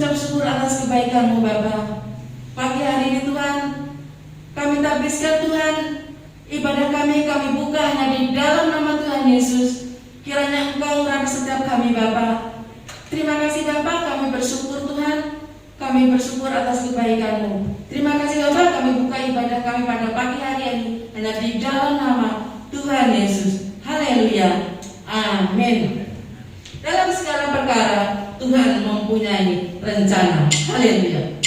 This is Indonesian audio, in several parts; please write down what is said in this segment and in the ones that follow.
mengucap syukur atas kebaikan-Mu Bapa. Pagi hari ini Tuhan, kami tabiskan Tuhan, ibadah kami buka hanya di dalam nama Tuhan Yesus. Kiranya Engkau menerangi setiap kami Bapa. Terima kasih Bapa, kami bersyukur Tuhan. Kami bersyukur atas kebaikan-Mu. Terima kasih Bapa, kami buka ibadah kami pada pagi hari ini hanya di dalam nama Tuhan Yesus. Haleluya. Amin. Dalam segala perkara Tuhan mempunyai rencana. Haleluya.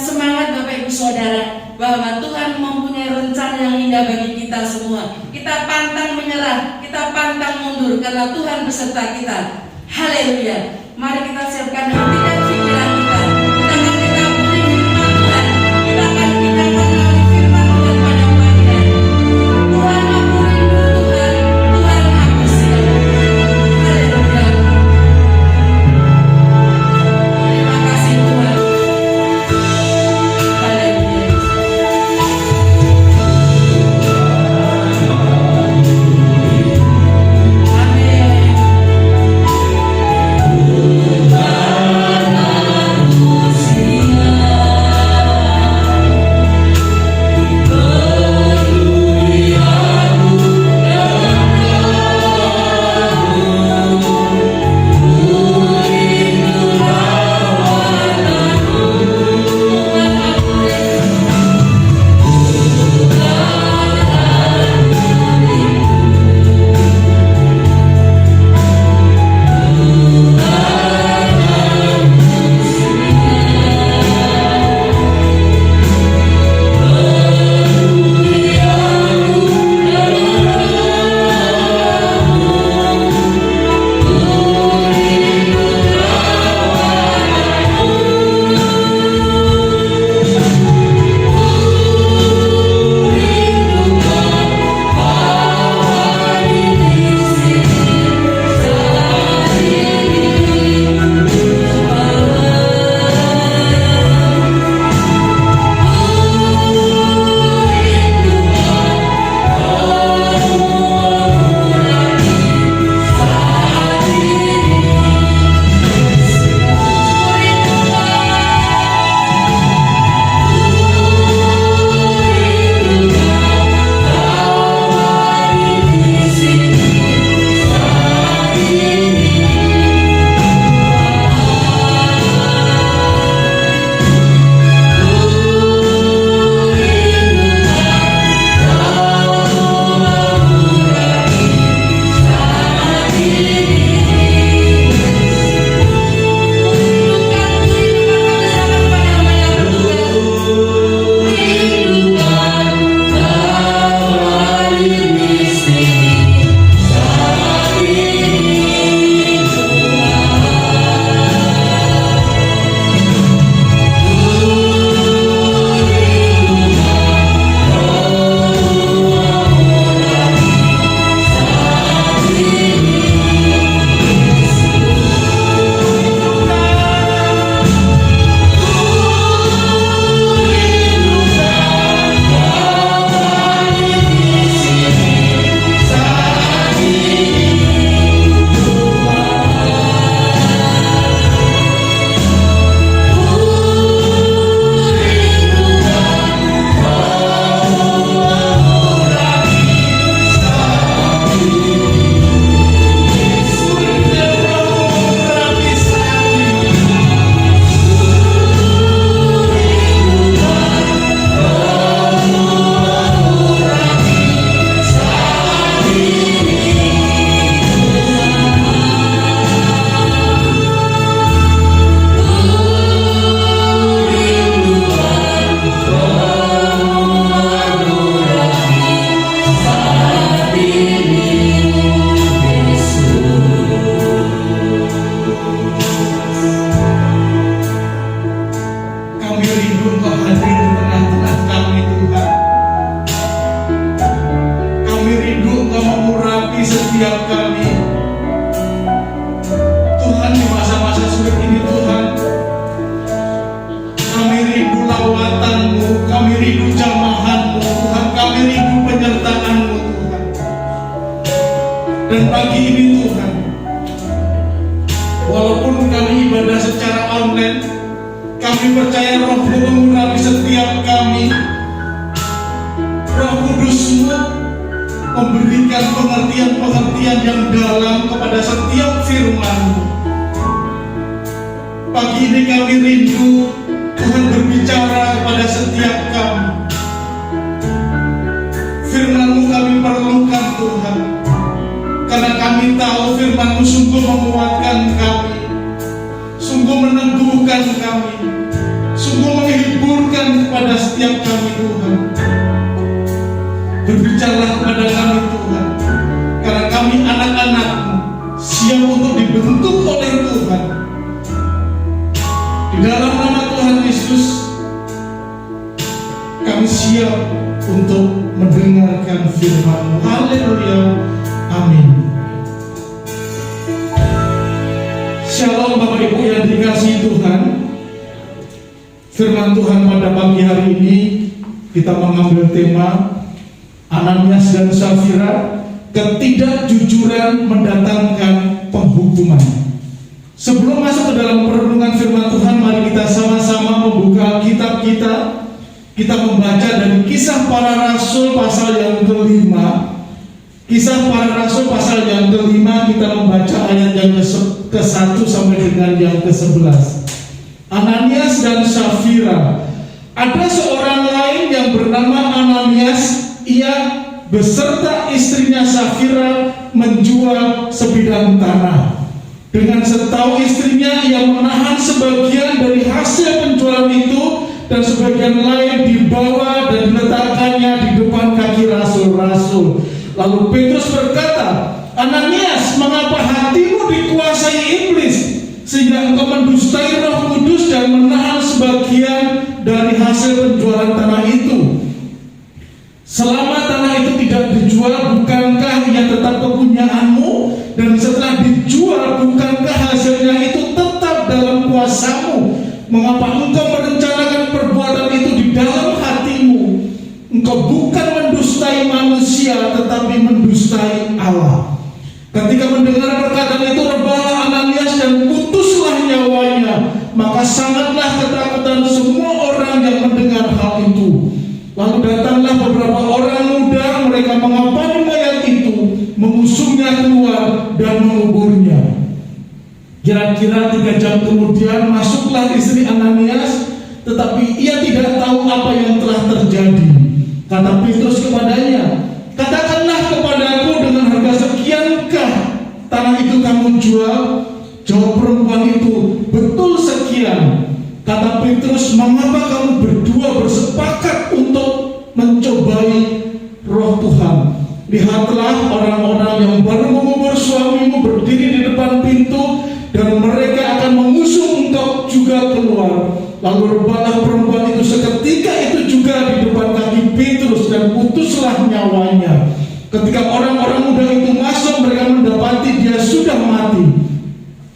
semangat Bapak Ibu Saudara, bahwa Tuhan mempunyai rencana yang indah bagi kita semua. Kita pantang menyerah, kita pantang mundur, karena Tuhan beserta kita. Haleluya. Mari kita siapkan hati dan pikiran kita. Kita akan beri firman Tuhan. Kita akan mengenali firman Tuhan pada pagi hari. Tuhan, aku rindu Tuhan. Tuhan, aku siap. Haleluya. Terima kasih Tuhan. Haleluya. setiap kami. Tuhan, di masa-masa sulit ini Tuhan, kami rindu lawatan-Mu, kami rindu jamahan-Mu Tuhan, kami rindu penyertaan-Mu Tuhan. Dan pagi ini Tuhan, walaupun kami ibadah secara online, kami percaya Roh-Mu mengurapi setiap kami. Roh Kudus-Mu memberikan pengertian-pengertian yang dalam kepada setiap firman-Mu. Pagi ini kami rindu Tuhan berbicara kepada setiap kami. Firman-Mu kami perlukan Tuhan, karena kami tahu firman-Mu sungguh menguatkan kami, sungguh meneguhkan kami, sungguh menghibur kami siap untuk mendengarkan firman-Mu. Haleluya. Amin. Shalom Bapak Ibu yang dikasihi Tuhan. Firman Tuhan pada pagi hari ini kita mengambil tema Ananias dan Safira, ketidakjujuran mendatangkan penghukuman. Sebelum masuk ke dalam perenungan firman Tuhan, mari kita sama-sama membuka kitab kita. Kita membaca dari Kisah Para Rasul pasal yang kelima. Kisah Para Rasul pasal yang kelima, kita membaca ayat yang ke-1 sampai dengan yang ke-11. Ananias dan Safira. Ada seorang lain yang bernama Ananias. Ia beserta istrinya Safira menjual sebidang tanah. Dengan setahu istrinya, ia menahan sebagian dari hasil penjualan itu dan sebagian lain dibawa dan diletakkannya di depan kaki rasul-rasul. Lalu Petrus berkata, Ananias, mengapa hatimu dikuasai iblis sehingga engkau mendustai Roh Kudus dan menahan sebagian dari hasil penjualan tanah itu? Selama tanah itu tidak dijual, bukankah ia tetap kepunyaanmu? Dan setelah dijual, bukankah hasilnya itu tetap dalam kuasamu? Mengapa engkau merencanakan perbuatan itu di dalam hatimu? Engkau bukan mendustai manusia, tetapi mendustai Allah. Ketika mendengar perkataan itu, rebahlah Ananias dan putuslah nyawanya. Maka sangatlah ketakutan semua orang yang mendengar hal itu. Lalu datanglah beberapa orang muda, mereka mengapani mayat itu, mengusungnya keluar dan menguburnya. Kira-kira 3 jam kemudian masuklah istri Ananias, tetapi ia tidak tahu apa yang telah terjadi. Kata Petrus kepadanya, katakanlah kepadaku dengan harga sekiankah tanah itu kamu jual? Jawab perempuan itu, betul sekian. Kata Petrus, mengapa kamu berdua bersepakat untuk mencobai Roh Tuhan? Lihatlah, orang-orang yang baru mengubur suamimu berdiri di depan pintu, dan mereka akan mengusung engkau juga keluar. Lalu rebahlah perempuan itu seketika itu juga di depan kaki Petrus, dan putuslah nyawanya. Ketika orang-orang muda itu masuk, mereka mendapati dia sudah mati.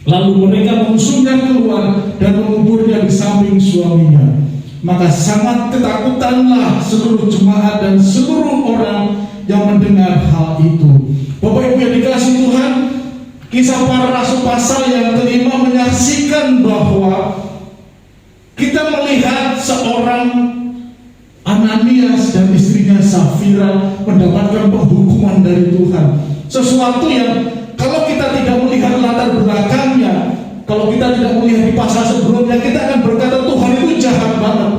Lalu mereka mengusungnya keluar dan menguburnya di samping suaminya. Maka sangat ketakutanlah seluruh jemaat dan seluruh orang yang mendengar hal itu. Bapak Ibu yang dikasihi Tuhan, Kisah Para Rasul pasal yang kelima menyaksikan bahwa kita melihat seorang Ananias dan istrinya Safira mendapatkan penghukuman dari Tuhan. Sesuatu yang kalau kita tidak melihat latar belakangnya, kalau kita tidak melihat di pasal sebelumnya, kita akan berkata Tuhan itu jahat banget,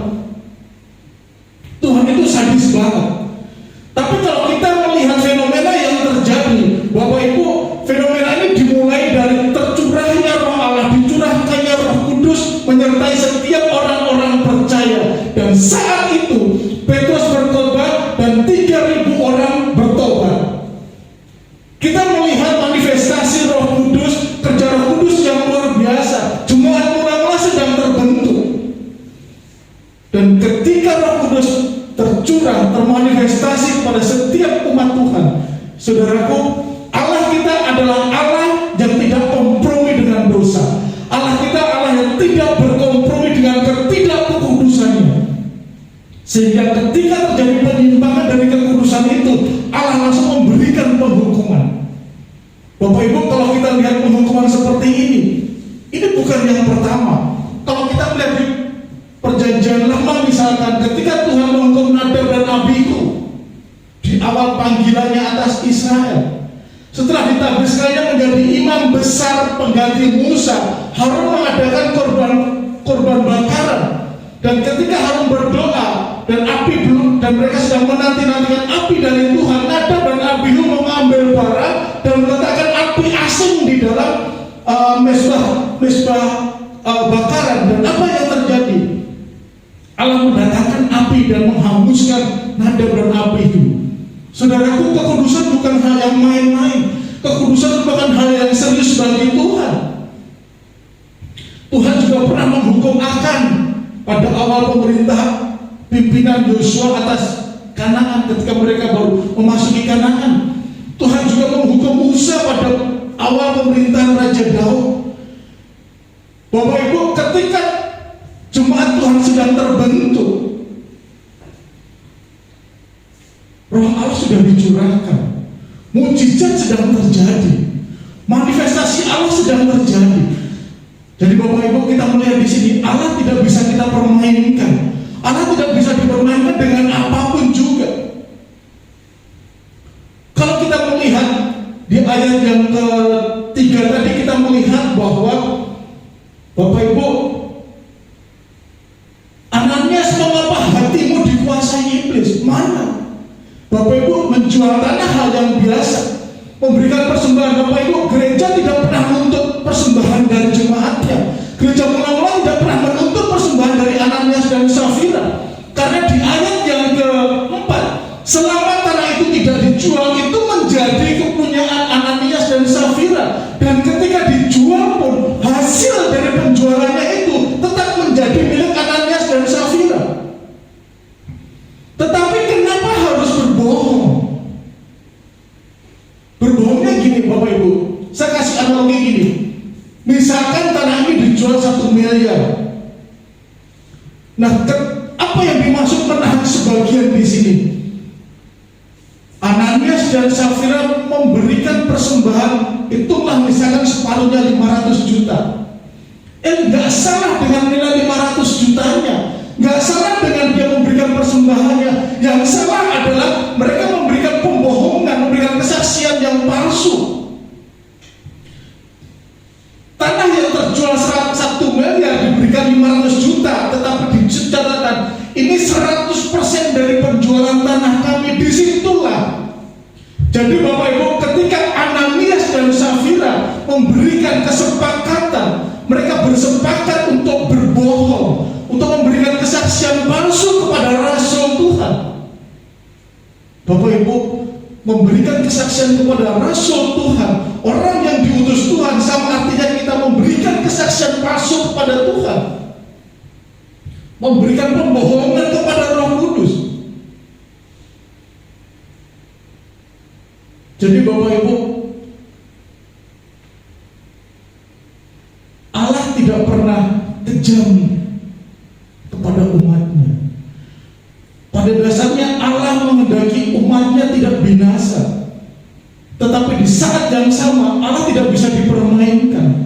Tuhan itu sadis banget. Tapi kalau kita melihat fenomena yang terjadi, Bapak Ibu, fenomena ini dimulai dari tercurahnya Roh Allah, dicurahkannya Roh Kudus menyertai setiap orang-orang percaya. Dan saat itu Petrus bertobat dan 3.000 orang bertobat. Kita melihat manifestasi Roh Kudus, kerja Roh Kudus yang luar biasa. Jemaat mula-mula sedang terbentuk. Dan ketika Roh Kudus tercurah, termanifestasi kepada setiap umat Tuhan, saudaraku, Allah kita adalah Allah yang tidak kompromi dengan dosa. Allah kita Allah yang tidak berkompromi dengan ketidakkudusannya. Sehingga ketika terjadi penyimpangan dari kekudusan itu, Allah langsung memberikan penghukuman. Bapak Ibu, kalau kita lihat penghukuman seperti ini bukan yang pertama. Kalau kita melihat di Perjanjian Lama misalkan, ketika Tuhan menghukum Nadab dan Abihu di awal panggilannya atas Israel, setelah ditabiskannya menjadi imam besar pengganti Musa, Harun mengadakan korban bakaran. Dan ketika Harun berdoa dan api belum, dan mereka sedang menanti-nantikan api dari Tuhan, Nadab dan Abihu mengambil bara dan meletakkan api asing di dalam mesbah bakaran. Dan apa yang terjadi? Allah mendatangkan api dan menghanguskan Nadab dan Abihu. Saudaraku, kekudusan bukan hal yang main-main. Kekudusan merupakan hal yang serius bagi Tuhan. Tuhan juga pernah menghukum Akan pada awal pemerintah pimpinan Yosua atas Kanaan ketika mereka baru memasuki Kanaan. Tuhan juga menghukum Musa pada awal pemerintahan Raja Daud. Bapak Ibu, ketika jemaat Tuhan sedang terbentuk, Roh Allah sudah dicurahkan, mujizat sedang terjadi, manifestasi Allah sedang terjadi. Jadi Bapak Ibu, kita melihat di sini Allah tidak bisa kita permainkan. Allah tidak bisa dipermainkan dengan apapun juga. Kalau kita melihat di ayat yang ketiga tadi, kita melihat bahwa Bapak Ibu, Ananias, mengapa hatimu dikuasai iblis? Mana? Bapak Ibu, menjual tanah hal yang biasa, memberikan persembahan. Bapak Ibu, gereja tidak pernah menuntut persembahan dari jemaatnya. Gereja Mula-Mula tidak pernah menuntut persembahan dari Ananias dan Safira. Karena di ayat yang keempat, selama tanah itu tidak dijual, itu menjadi kepunyaan Ananias dan Safira. Dan ketika dijual pun, hasil dari penjualannya itu tetap menjadi milik Ananias dan Safira. Tetapi kenapa harus berbohong? Berbohongnya gini Bapak Ibu, saya kasih analogi gini. Misalkan tanah ini dijual 1 miliar. Nah, apa yang dimaksud menahan sebagian di sini? Ananias dan Safira memberikan persembahan, itulah misalkan separuhnya 500 juta. Enggak salah dengan nilai 500 jutanya, enggak salah dengan dia memberikan persembahannya. Yang salah adalah mereka memberikan pembohongan, memberikan kesaksian yang palsu. Tanah yang terjual 1 miliar diberikan 500 juta, tetapi di catatan ini 100% dari penjualan tanah kami. Disitulah. Jadi Bapak Ibu, ketika Ananias dan Safira memberikan kesepakatan, mereka bersepakat untuk berbohong, untuk memberikan kesaksian palsu kepada Rasul Tuhan. Bapak Ibu, memberikan kesaksian kepada Rasul Tuhan, orang yang diutus Tuhan, sama artinya kita memberikan kesaksian palsu kepada Tuhan, memberikan pembohongan kepada Roh Kudus. Jadi Bapak Ibu, Allah tidak pernah kejam kepada umatnya. Pada dasarnya Allah menghendaki umatnya tidak binasa. Tetapi di saat yang sama Allah tidak bisa dipermainkan.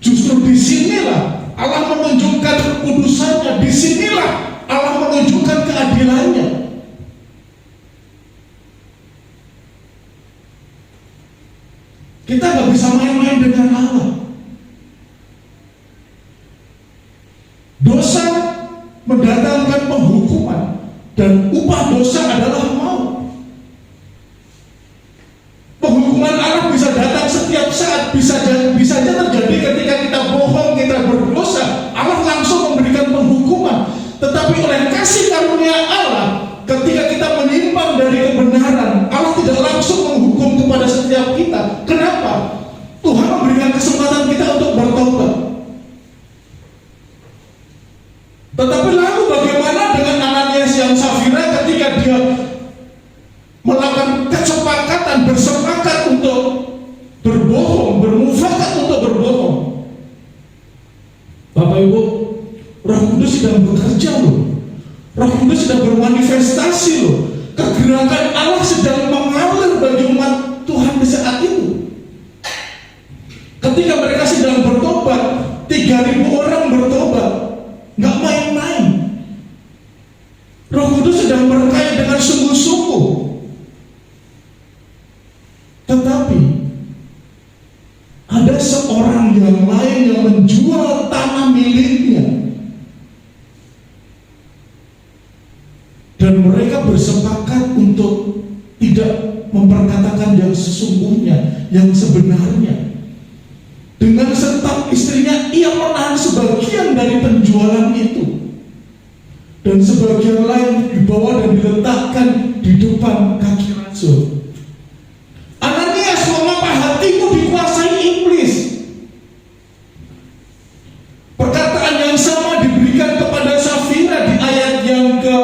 Justru disinilah Allah menunjukkan kekudusannya. Disinilah Allah menunjukkan keadilannya. Kita nggak bisa main-main dengan Allah. Dosa mendatangkan penghukuman, dan upah dosa adalah maut. Penghukuman Allah bisa datang setiap saat, bisa saja terjadi ketika kita bohong, kita berdosa, Allah langsung memberikan penghukuman. Tetapi oleh kasih karunia Allah, ketika kita menyimpang dari kebenaran, Allah tidak langsung menghukum kepada setiap kita. Kenapa? Tuhan memberikan kesempatan kita untuk bertobat. Tetapi lalu bagaimana dengan Ananias yang Safira ketika dia melakukan kesepakatan, bersepakat untuk berbohong, bermufakat untuk berbohong? Bapak Ibu, Roh Kudus sedang bekerja loh. Roh Kudus sedang bermanifestasi loh. Kegerakan Allah sedang mengalir bagi umat Tuhan di saat itu. Ketika mereka sedang bertobat, 3.000 orang bertobat. Nggak main-main. Roh Kudus sedang berkait dengan sungguh-sungguh. Tetapi ada seorang yang lain yang menjual tanah miliknya, dan mereka bersepakat untuk tidak memperkatakan yang sesungguhnya, yang sebenarnya. Dengan serta istrinya, ia menahan sebagian dari penjualan itu, dan sebagian lain dibawa dan diletakkan di depan kaki Rasul. Ananias, mengapa hatimu dikuasai iblis? Perkataan yang sama diberikan kepada Safira di ayat yang ke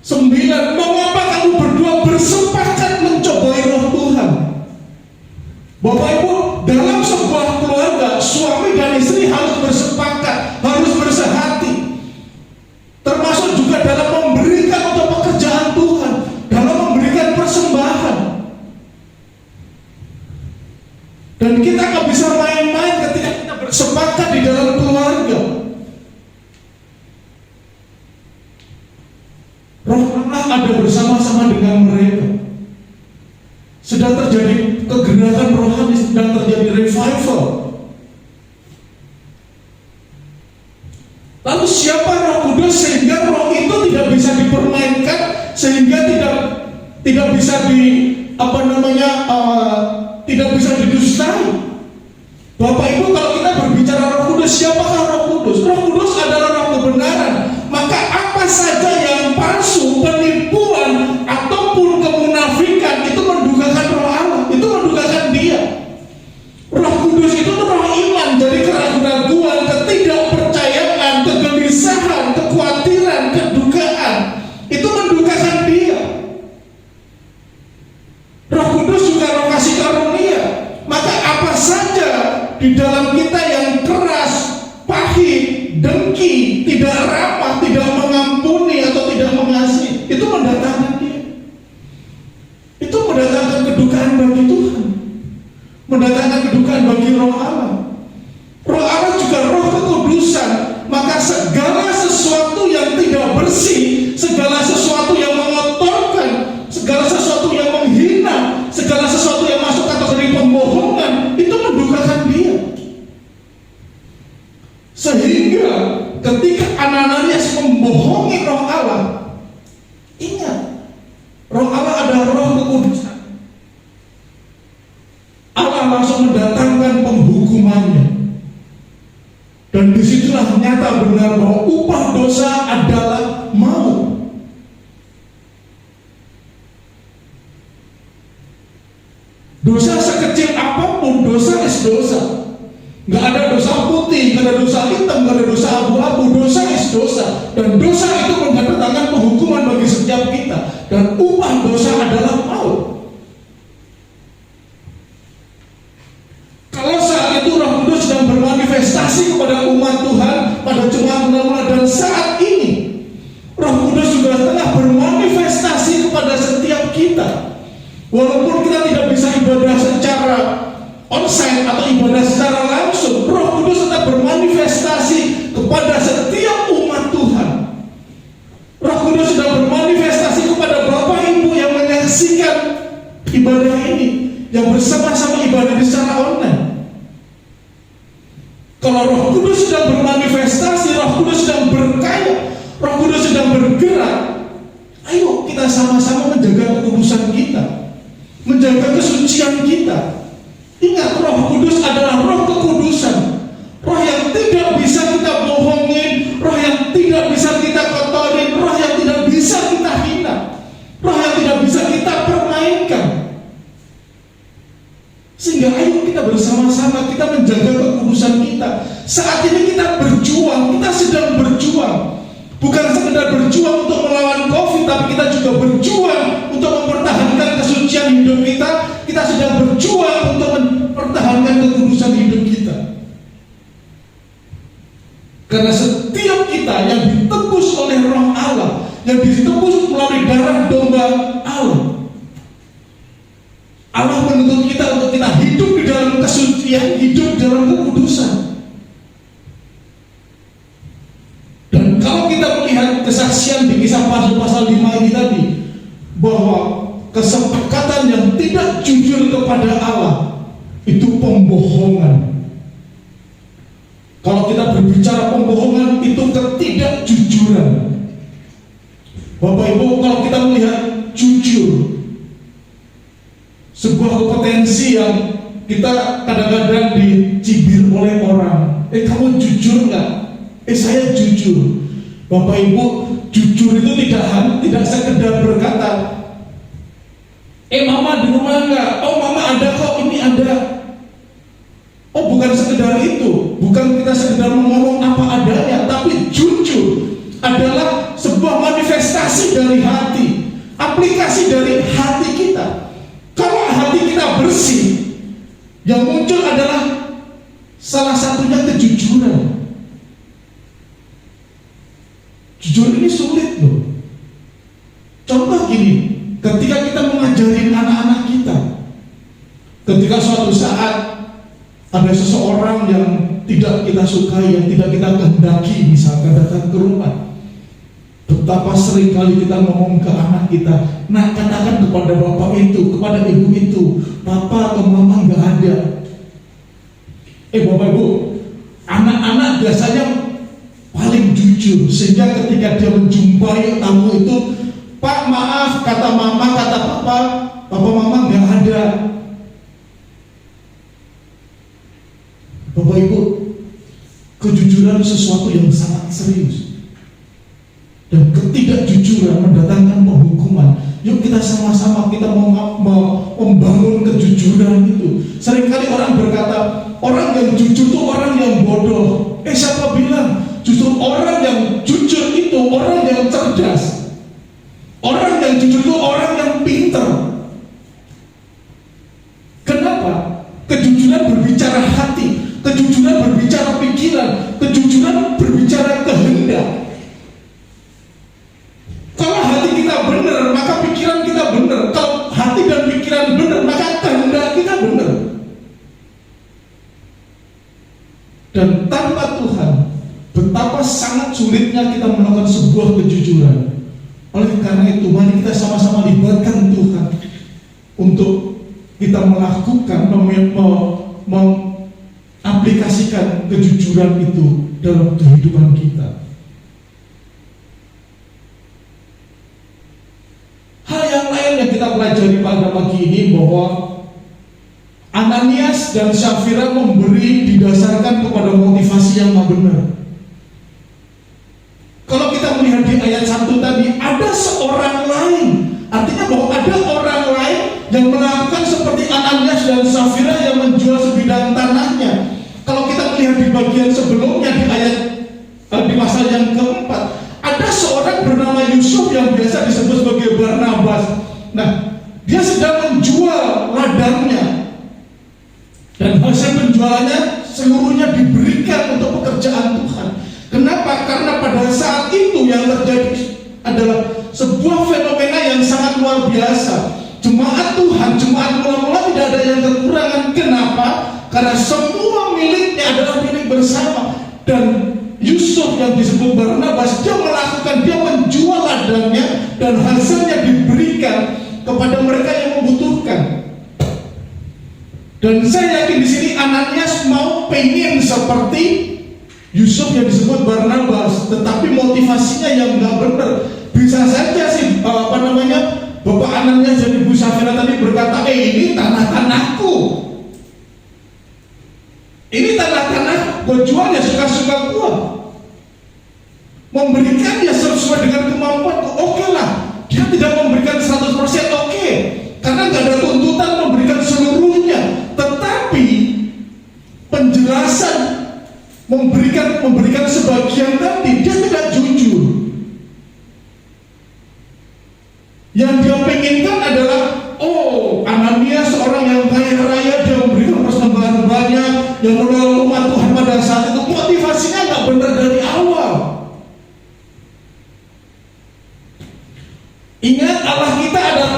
9, mengapa kamu berdua bersepakat mencobai roh Tuhan? Bapak Ibu, dalam sebuah keluarga, suami dan istri harus bersepakat, harus bersehati. Termasuk juga dalam memberikan untuk pekerjaan Tuhan, dalam memberikan persembahan. Dan kita nggak bisa main-main ketika kita bersepakat di dalam keluarga. Roh Allah ada bersama-sama dengan mereka. Sedang terjadi kegerakan rohani, sedang terjadi revival. Lalu siapa Roh Kudus sehingga roh itu tidak bisa dipermainkan, sehingga tidak bisa tidak bisa didustai. Bapak Ibu, kalau kita berbicara Roh Kudus, siapakah Roh Kudus? Roh Kudus adalah roh kebenaran. Maka apa saja yang palsu, penipuan, ataupun kemunafikan, itu mendukakan roh Allah, itu mendukakan Dia. Roh Kudus itu roh iman, jadi keraguan-keraguan, ketidakpercayaan, kegelisahan, kekhawatiran, kedukaan, itu mendukakan Dia. Roh Kudus juga roh kasih karunia. Maka apa saja di dalam kita yang keras, pahit, dengki, tidak ramah, tidak mengampuni atau tidak mengasihi, itu mendatangkan Dia. Itu mendatangkan kedukaan bagi Tuhan, mendatangkan kedukaan bagi roh Allah. Roh Allah juga roh kekudusan. Maka segala sesuatu yang tidak bersih, segala sesuatu yang mengotorkan, segala sesuatu yang menghina, segala sesuatu yang masuk kategori pembohongan, itu mendukakan Dia. Sehingga ketika Ananias membohongi roh Allah, ingat, roh Allah adalah roh kekudusan. Allah langsung mendatangkan penghukumannya. Dan disitulah nyata benar bahwa upah dosa adalah maut. Dosa sekecil apapun, dosa is dosa. Nggak ada dosa putih, nggak ada dosa hitam, nggak ada dosa abu-abu. Dosa is dosa. Dan dosa itu mendatangkan penghukuman bagi setiap kita. Dan upah dosa adalah maut. Kalau saat itu Roh Kudus sedang bermanifestasi kepada umat Tuhan pada jemaat mula-mula, dan saat ini Roh Kudus juga tengah bermanifestasi kepada setiap kita. Walaupun kita tidak bisa ibadah secara onsite atau ibadah secara langsung, Roh Kudus tetap bermanifestasi kepada setiap umat Tuhan. Roh Kudus sudah bermanifestasi kepada Bapak Ibu yang menyaksikan ibadah ini, yang bersama-sama ibadah secara online. Kalau Roh Kudus sedang bermanifestasi, Roh Kudus sedang berkarya, Roh Kudus sedang bergerak, ayo kita sama-sama menjaga kekudusan kita, menjaga kesucian kita. Ingat, Roh Kudus adalah roh kekudusan, roh yang tidak bisa kita bohongin, roh yang tidak bisa kita kotorin, roh yang tidak bisa kita hina, roh yang tidak bisa kita permainkan. Sehingga ayo kita bersama-sama kita menjaga kekudusan kita. Saat ini kita berjuang, kita sedang berjuang. Bukan sekedar berjuang untuk melawan COVID, tapi kita juga berjuang untuk mempertahankan kesucian hidup kita. Kita sedang berjuang untuk mempertahankan kekudusan hidup kita. Karena setiap kita yang ditebus oleh roh Allah, yang ditebus melalui darah domba Allah, Allah menuntut kita untuk kita hidup di dalam kesucian, hidup di dalam kekudusan. Dan kalau kita melihat kesaksian di Kisah pasal 5 ini tadi, bahwa kesepakatan yang tidak jujur kepada Allah itu pembohongan. Kalau kita berbicara pembohongan, itu ketidakjujuran. Bapak Ibu, kalau kita melihat jujur, sebuah kompetensi yang kita kadang-kadang dicibir oleh orang. Kamu jujur nggak? Saya jujur. Bapak Ibu, jujur itu tidak sekedar berkata, mama di rumah nggak? Oh mama ada kok, ini ada. Oh bukan sekedar itu, bukan kita sekedar ngomong apa adanya, tapi jujur adalah sebuah manifestasi aplikasi dari hati, aplikasi dari hati kita. Kalau hati kita bersih, yang muncul adalah salah satunya kejujuran. Jujur ini sulit loh. Contoh gini, ketika kita mengajarin anak-anak kita, ketika suatu saat ada seseorang yang tidak kita sukai, yang tidak kita kehendaki, misalkan datang ke rumah, betapa seringkali kita ngomong ke anak kita, nah katakan kepada bapak itu, kepada ibu itu, papa atau mama nggak ada. Bapak ibu, anak-anak biasanya paling jujur, sehingga ketika dia menjumpai tamu itu, Pak maaf, kata mama, kata papa mama nggak ada. Bapak ibu, kejujuran sesuatu yang sangat serius, dan ketidakjujuran mendatangkan penghukuman. Yuk kita sama-sama kita membangun kejujuran itu. Seringkali orang berkata, orang yang jujur itu orang yang bodoh. Siapa bilang? Justru orang yang jujur itu orang yang cerdas. Orang yang jujur itu orang yang pintar. Kenapa? Kejujuran berbicara hati, kejujuran berbicara pikiran, kejujuran berbicara kehendak. Kalau hati kita benar, maka pikiran kita benar. Kalau hati dan pikiran benar, maka kehendak kita benar. Dan tanpa Tuhan, betapa sangat sulitnya kita melakukan sebuah kejujuran. Oleh karena itu, mari kita sama-sama libatkan Tuhan untuk kita melakukan, mengaplikasikan kejujuran itu dalam kehidupan kita. Hal yang lain yang kita pelajari pada pagi ini bahwa Ananias dan Safira memberi didasarkan kepada motivasi yang benar. Kalau kita melihat di ayat 1 tadi, ada seorang lain, artinya bahwa ada orang lain yang melakukan seperti Ananias dan Safira yang menjual sebidang tanahnya. Kalau kita melihat di bagian sebelumnya di ayat di pasal yang keempat, ada seorang bernama Yusuf yang biasa disebut sebagai Barnabas. Nah, dia sedang menjual ladangnya, dan hasil penjualannya seluruhnya diberikan untuk pekerjaan Tuhan. Kenapa? Karena pada saat itu yang terjadi adalah sebuah fenomena yang sangat luar biasa. Jemaat Tuhan, jemaat mula-mula tidak ada yang kekurangan. Kenapa? Karena semua miliknya adalah milik bersama. Dan Yusuf yang disebut Barnabas, dia menjual ladangnya dan hasilnya diberikan kepada mereka yang membutuhkan. Dan saya yakin di sini Ananias pengen seperti Yusuf yang disebut Barnabas, tetapi motivasinya yang nggak benar. Bisa saja sih Bapak Ananias dan Ibu Safira tadi berkata, ini tanah-tanahku, ini tanah-tanah gue jual ya suka-suka gue, memberikan ya sesuai dengan kemampuan. Oke lah, dia tidak memberikan 100%, oke, karena nggak ada tuntutan memberikan seluruhnya. Tetapi penjelasan memberikan sebagian tadi, dia tidak jujur. Yang dia penginkan adalah, Ananias seorang yang kaya raya, dia memberikan persembahan banyak, yang menolong umat Tuhan pada saat itu. Motivasinya nggak benar dari awal. Ingat, Allah kita adalah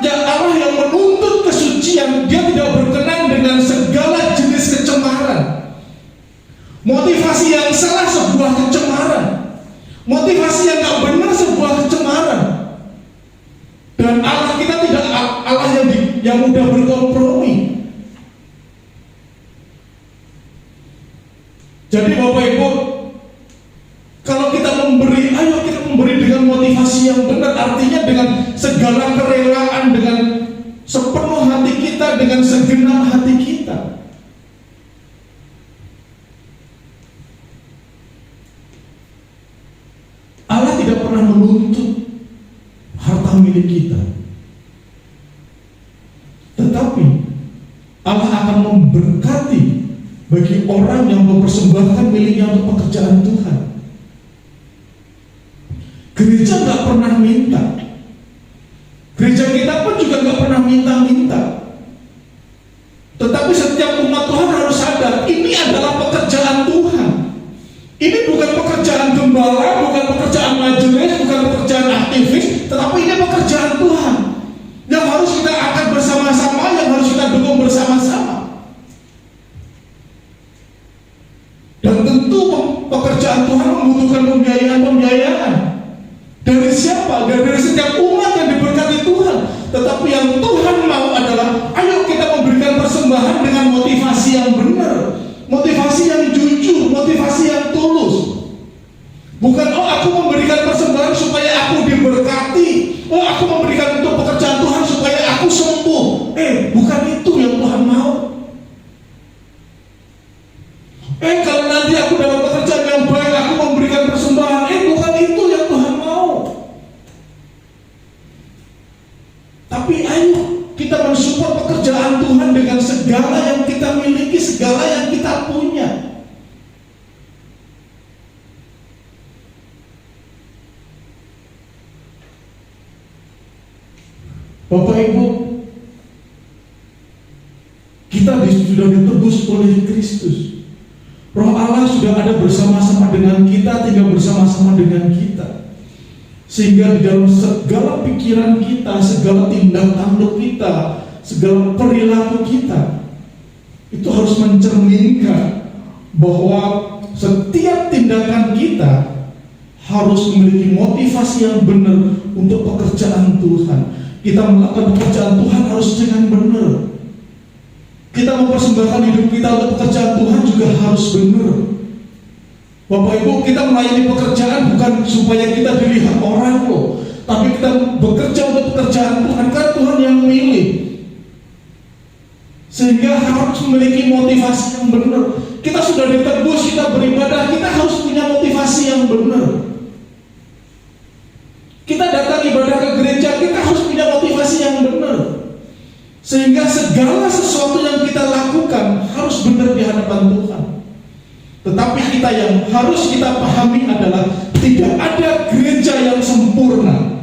Allah yang menuntut kesucian. Dia tidak berkenan dengan segala jenis kecemaran. Motivasi yang salah sebuah kecemaran, motivasi yang nggak benar sebuah kecemaran. Dan Allah kita tidak Allah yang mudah berkompromi. Jadi Bapak Ibu, kalau kita memberi, ayo kita memberi dengan motivasi yang benar, artinya dengan segala kerelaan, dengan sepenuh hati kita, dengan segenap hati kita. Allah tidak pernah menuntut harta milik kita, tetapi Allah akan memberkati bagi orang yang mempersembahkan miliknya untuk pekerjaan Tuhan. Gereja nggak pernah minta. Gereja kita pun juga nggak pernah minta-minta. Tetapi setiap umat Tuhan harus sadar, ini adalah pekerjaan Tuhan. Ini bukan pekerjaan gembala, bukan pekerjaan majelis, bukan pekerjaan aktivis, tetapi ini pekerjaan Tuhan yang harus kita angkat bersama-sama, yang harus kita dukung bersama-sama. Dan tentu pekerjaan Tuhan membutuhkan pembiayaan. Dari siapa? Dari setiap umat yang diberkati Tuhan. Tetapi yang Tuhan mau adalah, ayo kita memberikan persembahan dengan motivasi yang benar, motivasi yang jujur, motivasi yang tulus. Bukan, oh aku memberikan persembahan supaya aku diberkati, oh aku memberikan untuk pekerjaan Tuhan supaya aku sembuh. Bukan itu yang Tuhan mau. Kalau nanti aku dapat pekerjaan yang baik, aku memberikan persembahan. Bukan itu yang Tuhan mau. Tapi ayo kita mensupport pekerjaan Tuhan dengan segala yang kita miliki, segala yang kita punya. Bapak Ibu, kita sudah ditebus oleh Kristus. Roh Allah sudah ada bersama-sama dengan kita, tinggal bersama-sama dengan kita. Sehingga di dalam segala pikiran kita, segala tindak tanduk kita, segala perilaku kita, itu harus mencerminkan bahwa setiap tindakan kita harus memiliki motivasi yang benar untuk pekerjaan Tuhan. Kita melakukan pekerjaan Tuhan harus dengan benar. Kita mempersembahkan hidup kita untuk pekerjaan Tuhan juga harus benar. Bapak Ibu, kita melayani pekerjaan bukan supaya kita dilihat orang loh, tapi kita bekerja untuk pekerjaan Tuhan, kan Tuhan yang milih. Sehingga harus memiliki motivasi yang benar. Kita sudah ditebus, kita beribadah, kita harus punya motivasi yang benar. Kita datang ibadah ke gereja, kita harus punya motivasi yang benar. Sehingga segala sesuatu yang kita lakukan harus benar di hadapan Tuhan. Tetapi kita yang harus kita pahami adalah tidak ada gereja yang sempurna.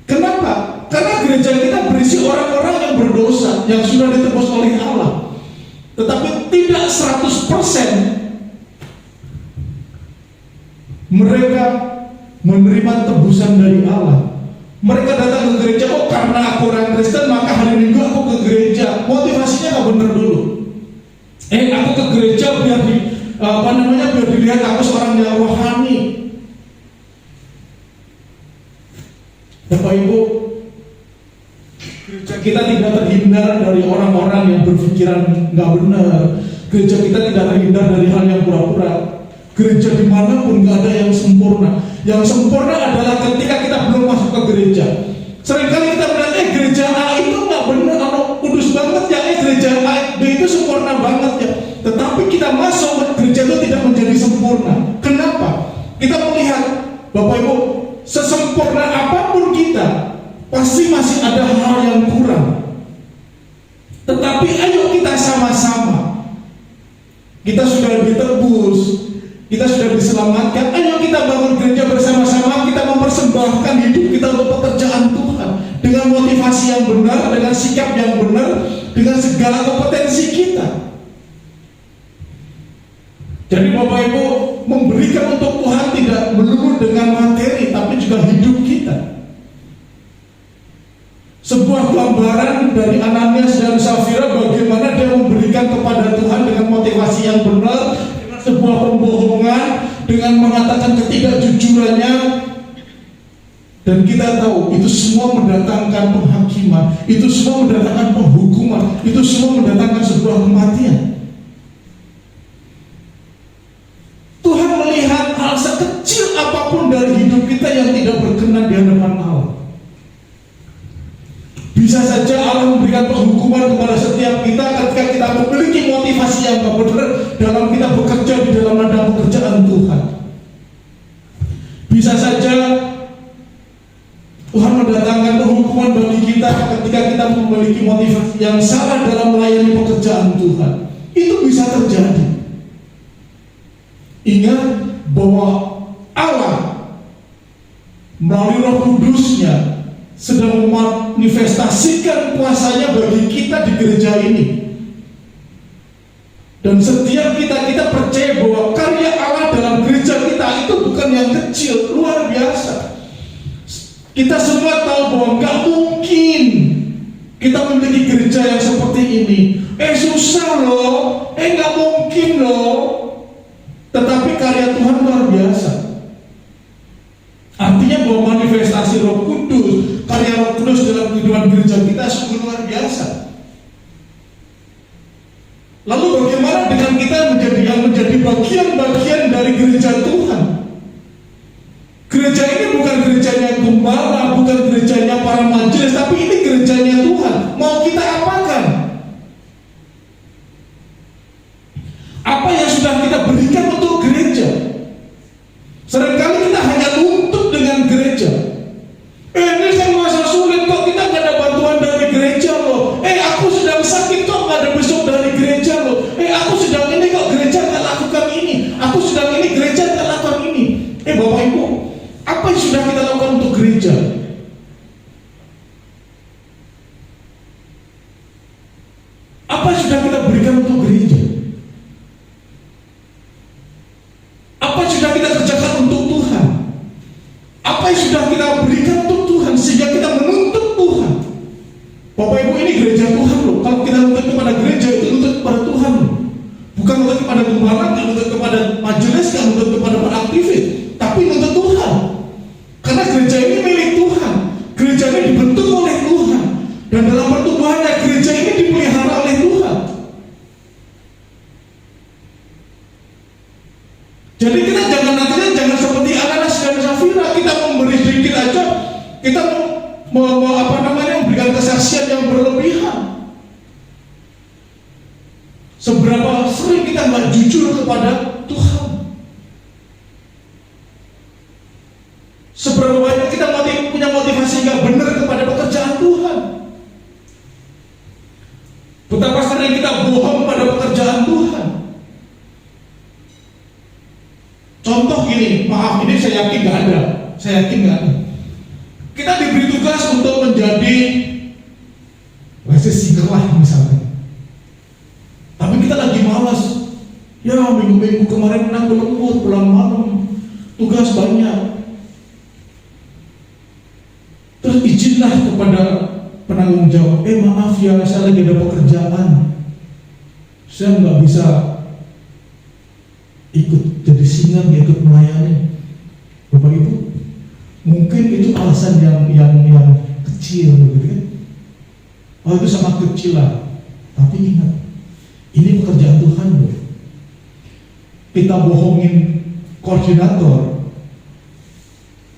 Kenapa? Karena gereja kita berisi orang-orang yang berdosa, yang sudah ditebus oleh Allah. Tetapi tidak 100% mereka menerima tebusan dari Allah. Mereka datang ke gereja, oh karena aku orang Kristen maka hari Minggu aku ke gereja. Motivasinya nggak benar dulu. Aku ke gereja biar biar dilihat aku seorang yang rohani. Bapak Ibu, gereja kita tidak terhindar dari orang-orang yang berpikiran nggak benar. Gereja kita tidak terhindar dari hal yang pura-pura. Gereja dimanapun nggak ada yang sempurna. Yang sempurna adalah ketika kita belum masuk ke gereja. Seringkali kita melihat gereja A itu nggak benar, atau kudus banget ya, gereja A B itu sempurna banget ya. Tetapi kita masuk gereja itu tidak menjadi sempurna. Kenapa? Kita melihat, Bapak Ibu, sesempurna apapun kita, pasti masih ada hal yang kurang. Tetapi ayo kita sama-sama. Kita sudah ditebus, kita sudah diselamatkan. Ayo kita bangun gereja bersama-sama. Kita mempersembahkan hidup kita untuk pekerjaan Tuhan dengan motivasi yang benar, dengan sikap yang benar, dengan segala kompetensi kita. Jadi Bapak Ibu, memberikan untuk Tuhan tidak melulu dengan materi, tapi juga hidup kita. Sebuah gambaran dari Ananias dan Safira bagaimana dia memberikan kepada Tuhan dengan motivasi yang benar, dengan sebuah pembohongan, dengan mengatakan ketidakjujurannya. Dan kita tahu itu semua mendatangkan penghakiman, itu semua mendatangkan penghukuman, itu semua mendatangkan sebuah kematian. Tuhan melihat hal sekecil apapun dari hidup kita yang tidak berkenan di hadapan Allah. Bisa saja Allah memberikan penghukuman kepada setiap kita ketika kita memiliki motivasi yang benar dalam kita bekerja di dalam ladang pekerjaan Tuhan. Bisa saja Tuhan mendatangkan penghukuman bagi kita ketika kita memiliki motivasi yang salah dalam melayani pekerjaan Tuhan. Itu bisa terjadi. Ingat bahwa Allah melalui Roh Kudusnya sedang memanifestasikan kuasanya bagi kita di gereja ini. Dan setiap kita percaya bahwa karya Allah dalam gereja kita itu bukan yang kecil, luar biasa. Kita semua tahu bahwa nggak mungkin kita memiliki gereja yang seperti ini. Susah loh, nggak mungkin loh. Tetapi karya Tuhan luar biasa. Artinya bahwa manifestasi Roh Kudus, karya Roh Kudus dalam kehidupan gereja kita sungguh luar biasa. Lalu bagaimana dengan kita menjadi bagian-bagian dari gereja Tuhan? Gereja ini bukan gerejanya gembala, bukan gerejanya para majelis, tapi ini gerejanya Tuhan. Mau kita apakan? Apa yang sudah kita berikan untuk gereja? Seringkali kita hanya nuntut dengan gereja. Ini kan masa sulit kok, kita gak ada bantuan dari gereja loh. Aku sedang sakit kok gak ada besok dari gereja loh. Aku sedang ini kok gereja gak lakukan ini. Aku sedang ini gereja gak lakukan ini. Bapak Ibu, apa yang sudah kita lakukan untuk gereja? Apa yang sudah kita berikan untuk gereja? Apa yang sudah kita kerjakan untuk Tuhan? Apa yang sudah kita berikan untuk Tuhan sehingga kita menuntut Tuhan? Bapak Ibu, ini gereja Tuhan loh. Kalau kita nuntut kepada gereja, itu nuntut kepada Tuhan loh. Bukan nuntut kepada gembala, bukan nuntut kepada majelis, bukan nuntut kepada para aktivis, tapi nuntut Tuhan. Karena gereja ini milik Tuhan. Gereja ini dibentuk oleh Tuhan. Dan dalam pertumbuhannya gereja ini dipelihara oleh Tuhan. Jadi kita jangan seperti Ananias dan Safira, kita memberi sedikit aja, kita memberikan kesaksian yang berlebihan. Seberapa sering kita nggak jujur kepada Tuhan? Seberapa banyak kita punya motivasi nggak benar kepada pekerjaan Tuhan? Betapa sering kita bohong pada pekerjaan Tuhan. Contoh gini, maaf ini saya yakin nggak ada. Kita diberi tugas untuk menjadi singer lah misalnya. Tapi kita lagi malas. Ya minggu-minggu kemarin menang lembur, pulang malam, tugas banyak. Terus izinlah kepada penanggung jawab, maaf ya, saya lagi ada pekerjaan, saya nggak bisa ikut jadi singer, ikut melayani. Bapak Ibu, mungkin itu alasan yang kecil, gitu kan? Itu sangat kecil lah. Tapi ingat, ini pekerjaan Tuhan loh. Kita bohongin koordinator.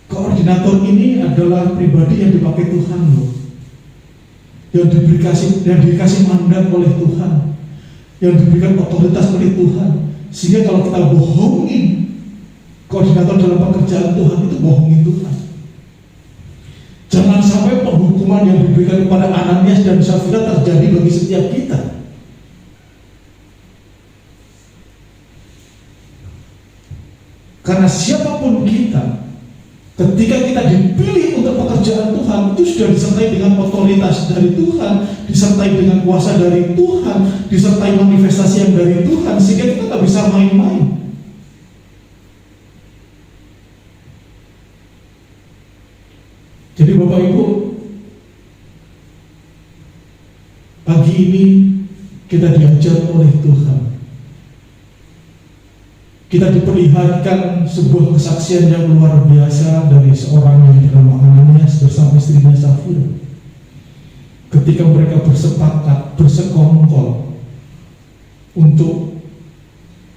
Koordinator ini adalah pribadi yang dipakai Tuhan loh. Yang dikasih mandat oleh Tuhan, yang diberikan otoritas oleh Tuhan. Sehingga kalau kita bohongin koordinator dalam pekerjaan Tuhan, itu bohongin Tuhan. Jangan sampai penghukuman yang diberikan kepada Ananias dan Safira terjadi bagi setiap kita. Karena siapapun kita, ketika kita dipilih untuk pekerjaan Tuhan, itu sudah disertai dengan otoritas dari Tuhan, disertai dengan kuasa dari Tuhan, disertai manifestasi yang dari Tuhan, sehingga kita tak bisa main-main. Jadi Bapak Ibu, pagi ini kita diajar oleh Tuhan. Kita diperlihatkan sebuah kesaksian yang luar biasa dari seorang yang bernama Ananias bersama istrinya Safira. Ketika mereka bersepakat, bersekongkol untuk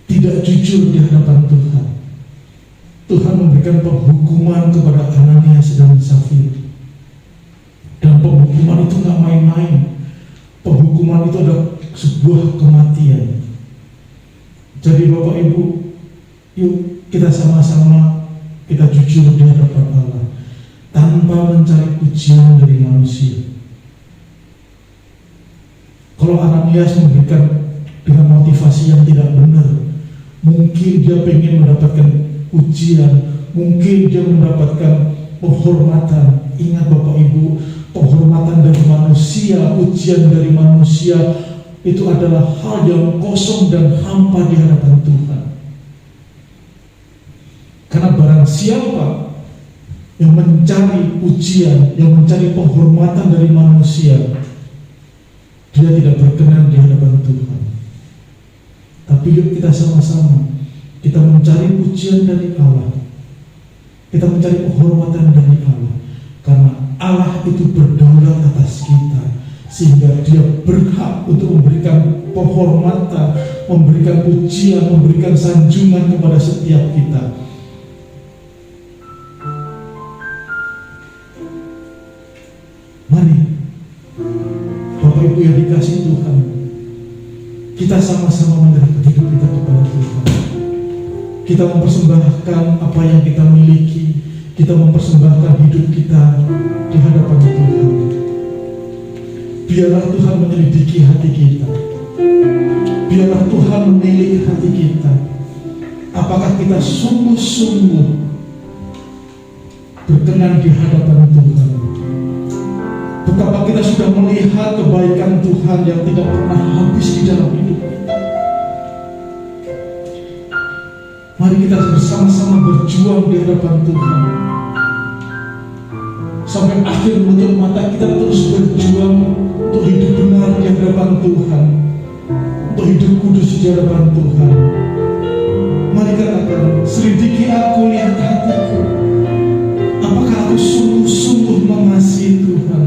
tidak jujur di hadapan Tuhan, Tuhan memberikan penghukuman kepada Ananias dan Safira. Dan penghukuman itu gak main-main. Penghukuman itu adalah sebuah kematian. Jadi Bapak Ibu, yuk kita sama-sama kita jujur di hadapan Allah tanpa mencari pujian dari manusia. Kalau Ananias memberikan dengan motivasi yang tidak benar, mungkin dia ingin mendapatkan pujian, mungkin dia mendapatkan penghormatan. Ingat Bapak Ibu, penghormatan dari manusia, pujian dari manusia itu adalah hal yang kosong dan hampa di hadapan Tuhan. Karena barang siapa yang mencari pujian, yang mencari penghormatan dari manusia, dia tidak berkenan di hadapan Tuhan. Tapi yuk kita sama-sama, kita mencari pujian dari Allah, kita mencari penghormatan dari Allah, karena Allah itu berdaulat atas kita, sehingga dia berhak untuk memberikan penghormatan, memberikan pujian, memberikan sanjungan kepada setiap kita. Mari Bapak Ibu yang dikasih Tuhan, kita sama-sama menyerahkan hidup kita kepada Tuhan. Kita mempersembahkan apa yang kita miliki, kita mempersembahkan hidup kita di hadapan Tuhan. Biarlah Tuhan menyelidiki hati kita, biarlah Tuhan menilik hati kita. Apakah kita sungguh-sungguh berkenan di hadapan Tuhan? Betapa kita sudah melihat kebaikan Tuhan yang tidak pernah habis di dalam hidup kita. Mari kita bersama-sama berjuang di hadapan Tuhan. Sampai akhir menutup mata, kita terus berjuang untuk hidup benar di hadapan Tuhan, untuk hidup kudus di hadapan Tuhan. Mari katakan, selidiki aku, lihat hatiku. Apakah aku sungguh-sungguh mengasihi Tuhan?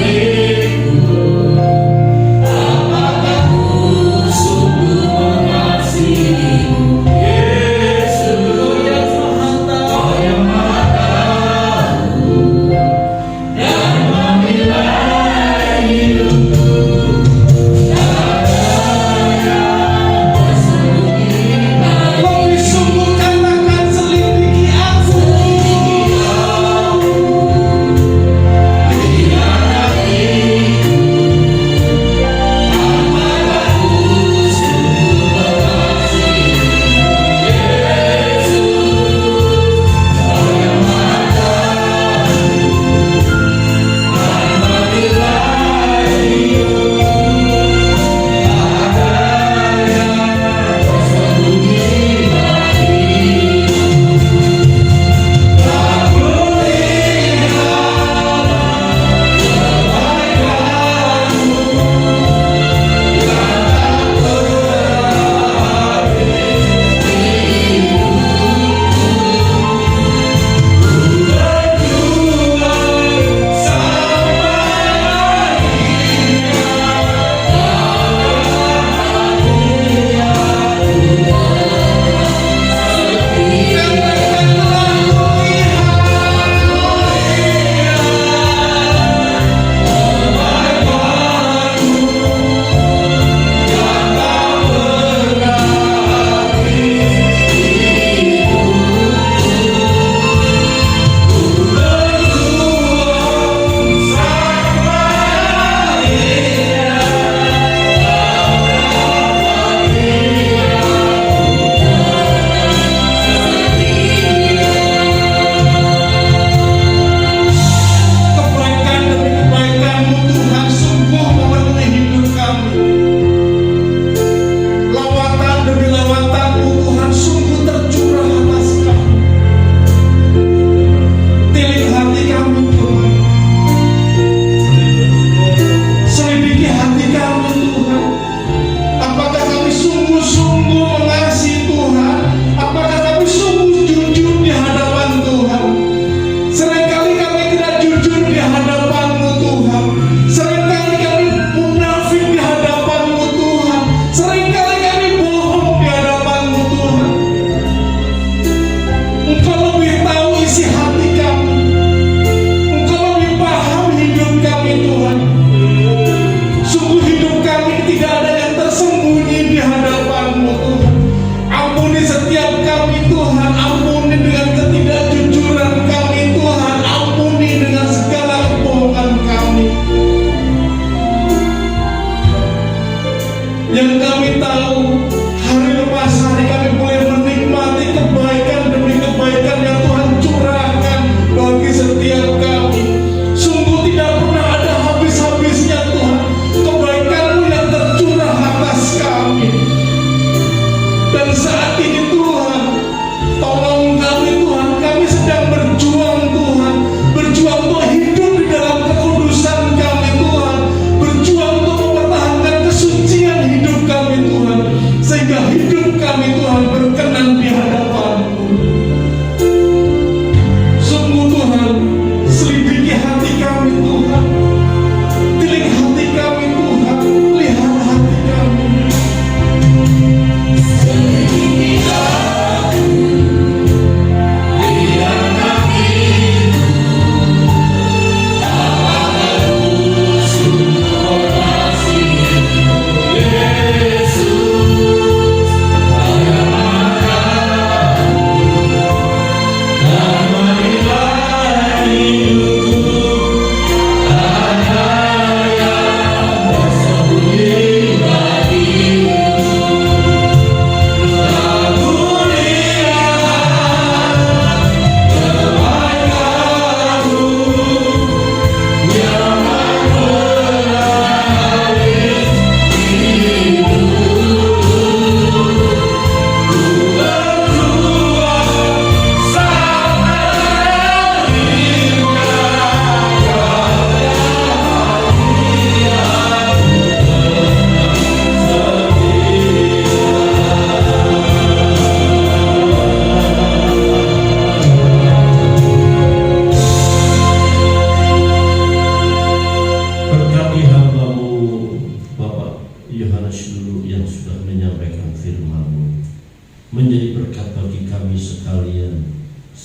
Yesus,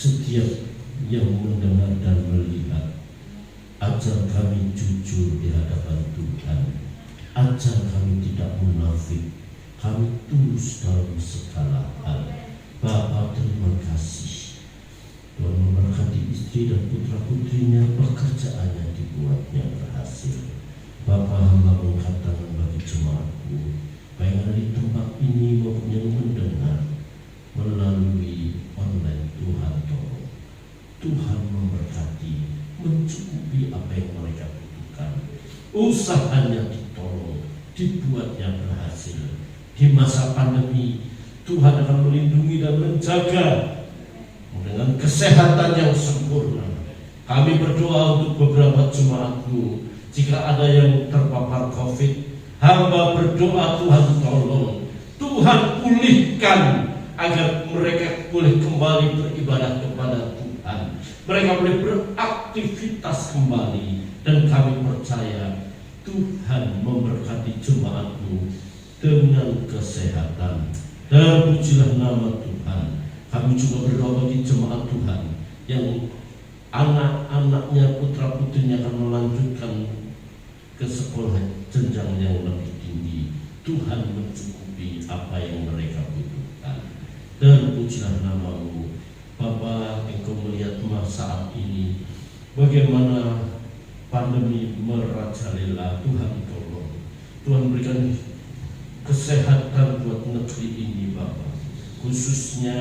setiap yang mendengar dan melihat. Ajar kami jujur di hadapan Tuhan. Ajar kami tidak munafik. Kami tulus dalam segala hal. Bapa, terima kasih. Tuhan memberkati istri dan putra-putrinya, pekerjaannya dibuatnya berhasil. Bapa, hamba mengangkat tangan bagi jemaatku, baik ada di tempat ini maupun yang mendengar melalui online. Tuhan tolong, Tuhan memberkati, mencukupi apa yang mereka butuhkan. Usahanya ditolong, dibuatnya berhasil. Di masa pandemi, Tuhan akan melindungi dan menjaga dengan kesehatan yang sempurna. Kami berdoa untuk beberapa jemaatku, jika ada yang terpapar COVID, hamba berdoa Tuhan tolong, Tuhan pulihkan agar mereka boleh kembali beribadah kepada Tuhan. Mereka boleh beraktivitas kembali, dan kami percaya Tuhan memberkati jemaatmu dengan kesehatan. Terpujilah nama Tuhan. Kami juga berdoa bagi jemaat Tuhan yang anak-anaknya, putra-putrinya akan melanjutkan ke sekolah jenjang yang lebih tinggi. Tuhan mencukupi apa yang mereka butuhkan. Terpujilah nama-Mu. Bapa, Engkau melihat saat ini bagaimana pandemi merajalela. Tuhan tolong, Tuhan berikan kesehatan buat negeri ini Bapa, khususnya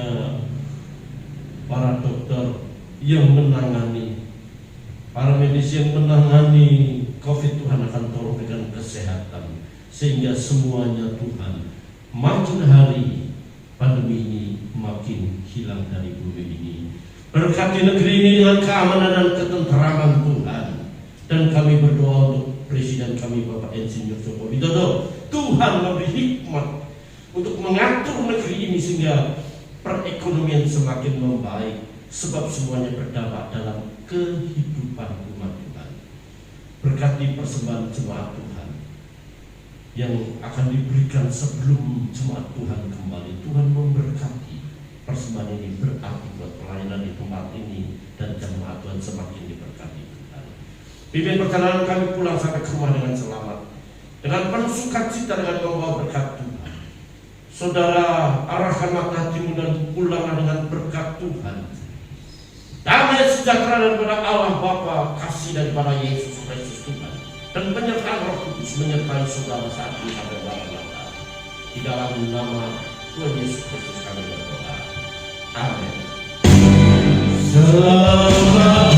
para dokter yang menangani, para medis yang menangani COVID. Tuhan akan tolong berikan kesehatan sehingga semuanya Tuhan, makin hari pandemi ini makin hilang dari bumi ini. Berkati negeri ini dengan keamanan dan ketenteraman Tuhan. Dan kami berdoa untuk Presiden kami Bapak Insinyur Joko Widodo, Tuhan memberi hikmat untuk mengatur negeri ini sehingga perekonomian semakin membaik, sebab semuanya berdampak dalam kehidupan umat Tuhan. Berkati persembahan jemaat Tuhan yang akan diberikan sebelum jemaat Tuhan kembali. Tuhan memberkati persembahan ini, berarti buat pelayanan di tempat ini, dan jemaat Tuhan semakin diberkati Tuhan. Pimpin perjalanan kami pulang sampai ke rumah dengan selamat, dengan penuh sukacita, dengan membawa berkat Tuhan. Saudara, arahkan mata hatimu dan pulanglah dengan berkat Tuhan. Damai sejahtera daripada Allah Bapa, kasih daripada Yesus Kristus Tuhan, dan penyertaan Roh Kudus menyertai saudara saat ini sampai lamanya. Di dalam nama Tuhan Yesus Kristus kami berdoa. Amin. Selamat